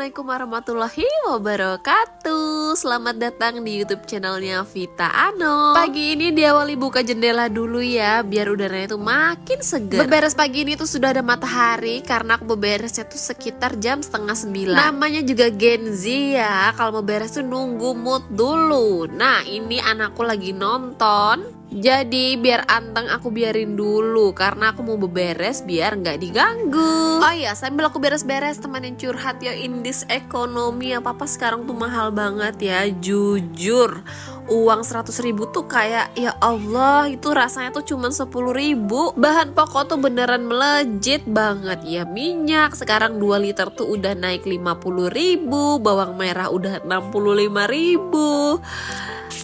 Assalamualaikum warahmatullahi wabarakatuh. Selamat datang di YouTube channelnya Vita Ano. Pagi ini diawali buka jendela dulu ya, biar udaranya tuh makin segar. Beberes pagi ini tuh sudah ada matahari, karena aku beberesnya tuh sekitar jam 8:30. Namanya juga Gen Z ya, kalau mau beres tuh nunggu mood dulu. Nah ini anakku lagi nonton, jadi biar anteng aku biarin dulu, karena aku mau beberes biar nggak diganggu. Oh iya, sambil aku beres-beres temenin curhat ya, in this ekonomi apa-apa sekarang tuh mahal banget ya. Jujur, uang 100.000 tuh kayak ya Allah, itu rasanya tuh cuman 10.000. Bahan pokok tuh beneran melejit banget ya. Minyak sekarang 2 liter tuh udah naik 50.000, bawang merah udah 65.000.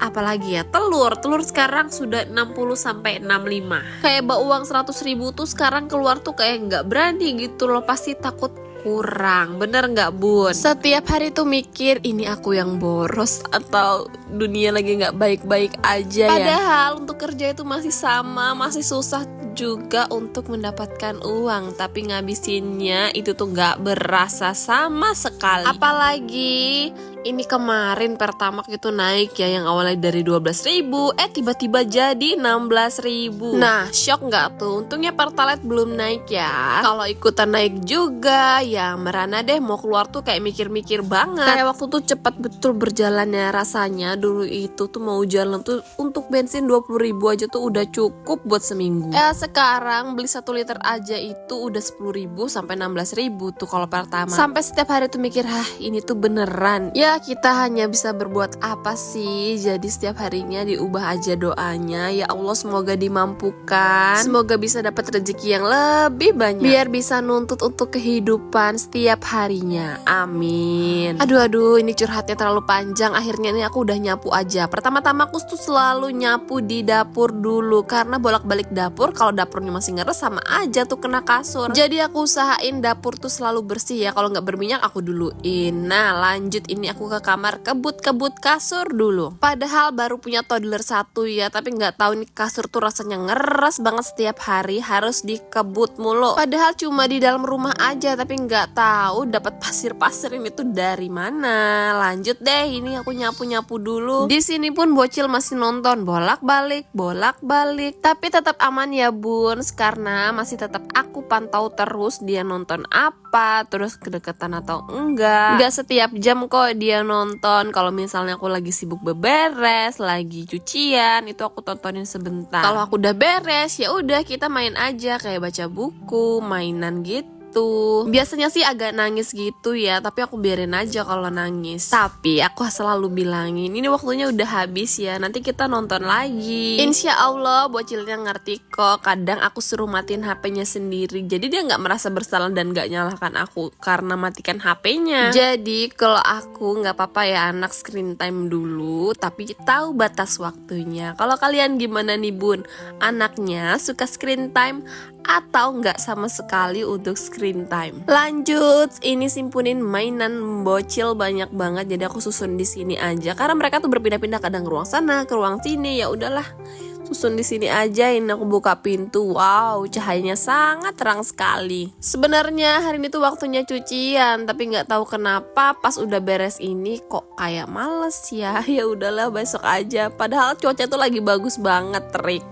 Apalagi ya, telur sekarang sudah 60 sampai 65. Kayak bawa uang 100.000 tuh sekarang keluar tuh kayak nggak berani gitu loh, pasti takut kurang. Bener nggak bun? Setiap hari tuh mikir, ini aku yang boros atau dunia lagi nggak baik-baik aja ya. Padahal untuk kerja itu masih sama, masih susah juga untuk mendapatkan uang, tapi ngabisinnya itu tuh nggak berasa sama sekali. Apalagi ini kemarin Pertamax itu naik ya, yang awalnya dari 12.000 tiba-tiba jadi 16.000. Nah shock nggak tuh? Untungnya Pertalite belum naik ya. Kalau ikutan naik juga ya merana deh, mau keluar tuh kayak mikir-mikir banget. Kayak waktu tuh cepat betul berjalannya rasanya. Dulu itu tuh mau jalan tuh untuk bensin 20.000 aja tuh udah cukup buat seminggu. Sekarang beli 1 liter aja itu udah 10.000 sampai 16.000 tuh kalau Pertamax. Sampai setiap hari tuh mikir, ini tuh beneran ya, kita hanya bisa berbuat apa sih? Jadi setiap harinya diubah aja doanya. Ya Allah, semoga dimampukan, semoga bisa dapat rezeki yang lebih banyak, biar bisa nuntut untuk kehidupan setiap harinya. Amin. Aduh, ini curhatnya terlalu panjang. Akhirnya ini aku udah nyapu aja. Pertama-tama aku tuh selalu nyapu di dapur dulu, karena bolak-balik dapur, kalau dapurnya masih ngeres sama aja tuh kena kasur. Jadi aku usahain dapur tuh selalu bersih ya. Kalau nggak berminyak aku duluin. Nah lanjut, ini aku ke kamar kebut-kebut kasur dulu. Padahal baru punya toddler 1 ya, tapi nggak tahu nih kasur tuh rasanya ngeres banget, setiap hari harus dikebut mulu. Padahal cuma di dalam rumah aja, tapi nggak tahu dapat pasir-pasir ini tuh dari mana. Lanjut deh, ini aku nyapu-nyapu dulu. Di sini pun bocil masih nonton bolak-balik, tapi tetap aman ya bun, karena masih tetap aku pantau terus dia nonton apa, terus kedekatan atau enggak. Nggak setiap jam kok dia nonton. Kalau misalnya aku lagi sibuk beberes, lagi cucian, itu aku tontonin sebentar. Kalau aku udah beres, ya udah kita main aja, kayak baca buku, mainan gitu. Biasanya sih agak nangis gitu ya, tapi aku biarin aja kalau nangis. Tapi aku selalu bilangin, ini waktunya udah habis ya, nanti kita nonton lagi. Insya Allah bocilnya ngerti kok. Kadang aku suruh matiin HP-nya sendiri, jadi dia nggak merasa bersalah dan nggak nyalahkan aku karena matikan HP-nya. Jadi kalau aku nggak apa-apa ya anak screen time dulu, tapi tahu batas waktunya. Kalau kalian gimana nih bun? Anaknya suka screen time atau nggak sama sekali untuk screen time? Lanjut, ini simpunin mainan bocil banyak banget, jadi aku susun di sini aja karena mereka tuh berpindah-pindah, kadang ke ruang sana, ke ruang sini. Ya udahlah, susun di sini aja. Ini aku buka pintu, wow, cahayanya sangat terang sekali. Sebenarnya hari ini tuh waktunya cucian, tapi nggak tahu kenapa pas udah beres ini kok kayak males ya. Ya udahlah, besok aja. Padahal cuaca tuh lagi bagus banget, terik.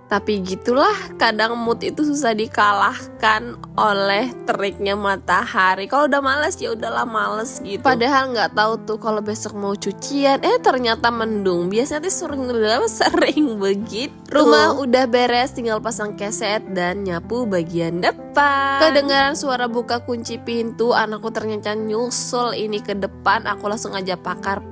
Tapi gitulah, kadang mood itu susah dikalahkan oleh teriknya matahari. Kalau udah males ya udahlah males gitu. Padahal nggak tahu tuh kalau besok mau cucian, ternyata mendung. Biasanya tuh sering begitu. Rumah udah beres, tinggal pasang keset dan nyapu bagian depan. Kedengaran suara buka kunci pintu, anakku ternyata nyusul ini ke depan. Aku langsung aja pakai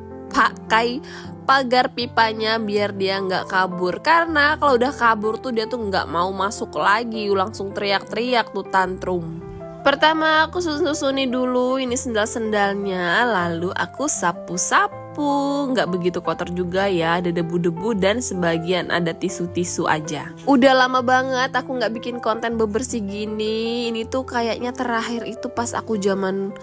pagar pipanya biar dia nggak kabur, karena kalau udah kabur tuh dia tuh nggak mau masuk lagi, langsung teriak-teriak tuh tantrum. Pertama aku susuni dulu ini sendal-sendalnya, lalu aku sapu-sapu. Nggak begitu kotor juga ya, ada debu-debu dan sebagian ada tisu-tisu aja. Udah lama banget aku nggak bikin konten bebersih gini. Ini tuh kayaknya terakhir itu pas aku zaman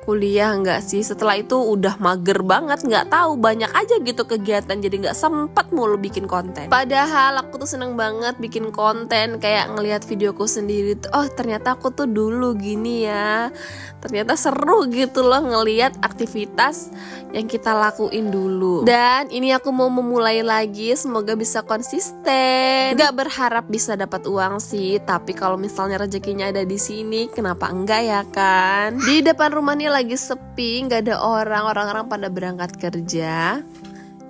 kuliah nggak sih. Setelah itu udah mager banget, nggak tahu, banyak aja gitu kegiatan, jadi nggak sempet mulu bikin konten. Padahal aku tuh seneng banget bikin konten, kayak ngelihat videoku sendiri tuh, oh ternyata aku tuh dulu gini ya, ternyata seru gitu loh ngelihat aktivitas yang kita lakuin dulu. Dan ini aku mau memulai lagi, semoga bisa konsisten. Nggak berharap bisa dapat uang sih, tapi kalau misalnya rezekinya ada di sini, kenapa enggak ya kan? Di depan rumah nih lagi sepi, nggak ada orang-orang pada berangkat kerja.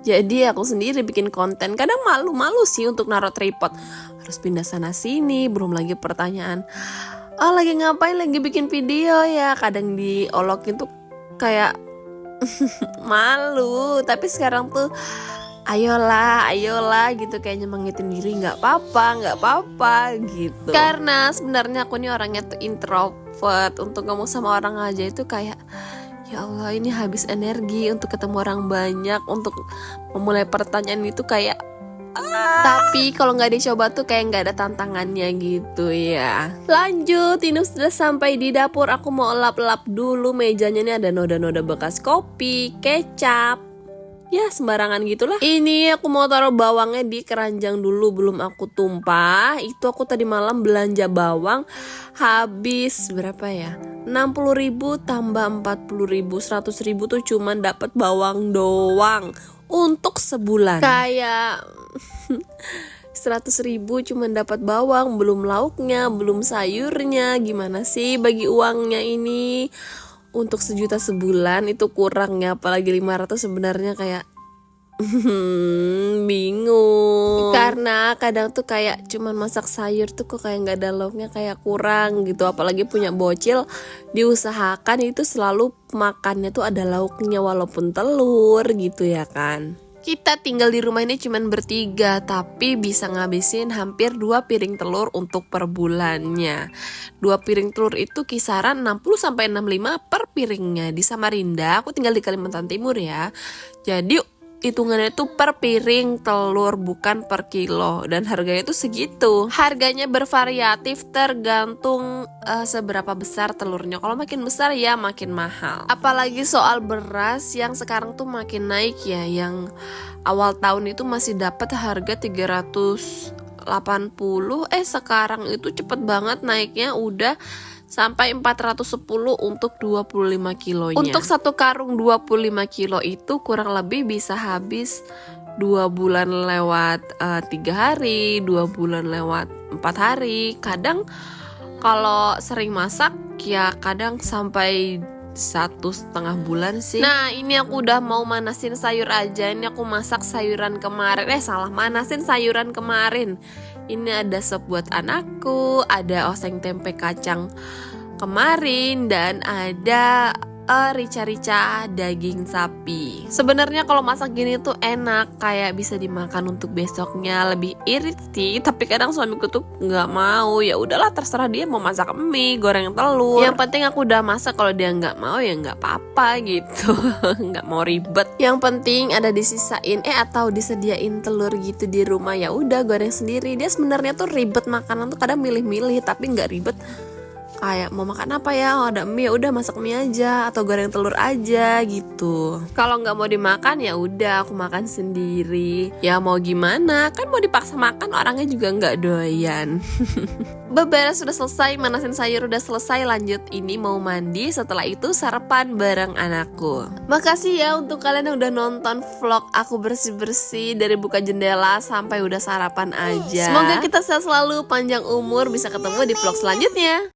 Jadi aku sendiri bikin konten, kadang malu-malu sih untuk naruh tripod, harus pindah sana sini, belum lagi pertanyaan, oh lagi ngapain, lagi bikin video ya, kadang diolokin tuh kayak malu. Tapi sekarang tuh ayolah gitu, kayak nyemangitin diri, nggak apa-apa gitu. Karena sebenarnya aku nih orangnya tuh introvert, untuk ngomong sama orang aja itu kayak ya Allah, ini habis energi untuk ketemu orang banyak, untuk memulai pertanyaan itu kayak tapi kalau nggak dicoba tuh kayak nggak ada tantangannya gitu ya. Lanjut, ini sudah sampai di dapur. Aku mau lap-lap dulu mejanya, nih ada noda-noda bekas kopi, kecap, ya sembarangan gitulah. Ini aku mau taruh bawangnya di keranjang dulu, belum aku tumpah. Itu aku tadi malam belanja bawang habis berapa ya, 60.000 tambah 40.000, 100.000 tuh cuman dapat bawang doang untuk sebulan. Kayak 100.000 cuman dapat bawang, belum lauknya, belum sayurnya. Gimana sih bagi uangnya ini? Untuk 1 juta sebulan itu kurangnya, apalagi 500 sebenarnya kayak bingung. Karena kadang tuh kayak cuman masak sayur tuh kok kayak nggak ada lauknya, kayak kurang gitu. Apalagi punya bocil, diusahakan itu selalu makannya tuh ada lauknya walaupun telur gitu ya kan. Kita tinggal di rumah ini cuman bertiga, tapi bisa ngabisin hampir 2 piring telur untuk per bulannya. 2 piring telur itu kisaran 60-65 per piringnya. Di Samarinda, aku tinggal di Kalimantan Timur ya. Jadi hitungannya itu per piring telur, bukan per kilo. Dan harganya itu segitu. Harganya bervariatif tergantung seberapa besar telurnya. Kalau makin besar ya makin mahal. Apalagi soal beras yang sekarang tuh makin naik ya. Yang awal tahun itu masih dapat harga 380, sekarang itu cepet banget naiknya, udah sampai 410 untuk 25 kilonya. Untuk 1 karung 25 kilo itu kurang lebih bisa habis 2 bulan lewat 3 hari, 2 bulan lewat 4 hari. Kadang kalau sering masak ya kadang sampai 1,5 bulan sih. Nah ini aku udah mau manasin sayur aja. Ini aku masak sayuran kemarin, manasin sayuran kemarin. Ini ada sop buat anakku, ada oseng tempe kacang kemarin, dan ada rica-rica daging sapi. Sebenarnya kalau masak gini tuh enak, kayak bisa dimakan untuk besoknya, lebih irit sih. Tapi kadang suamiku tuh nggak mau. Ya udahlah, terserah dia mau masak mie, goreng telur. Yang penting aku udah masak, kalau dia nggak mau ya nggak apa-apa gitu. Nggak mau ribet. Yang penting ada disisain atau disediain telur gitu di rumah, ya udah goreng sendiri. Dia sebenarnya tuh ribet makanan tuh, kadang milih-milih, tapi nggak ribet. Kayak mau makan apa ya, ada mie, ya udah masak mie aja atau goreng telur aja gitu. Kalau nggak mau dimakan ya udah aku makan sendiri. Ya mau gimana, kan mau dipaksa makan orangnya juga nggak doyan. Beberes sudah selesai, manasin sayur udah selesai, lanjut ini mau mandi, setelah itu sarapan bareng anakku. Makasih ya untuk kalian yang udah nonton vlog aku bersih-bersih dari buka jendela sampai udah sarapan aja. Semoga kita sehat selalu, panjang umur, bisa ketemu di vlog selanjutnya.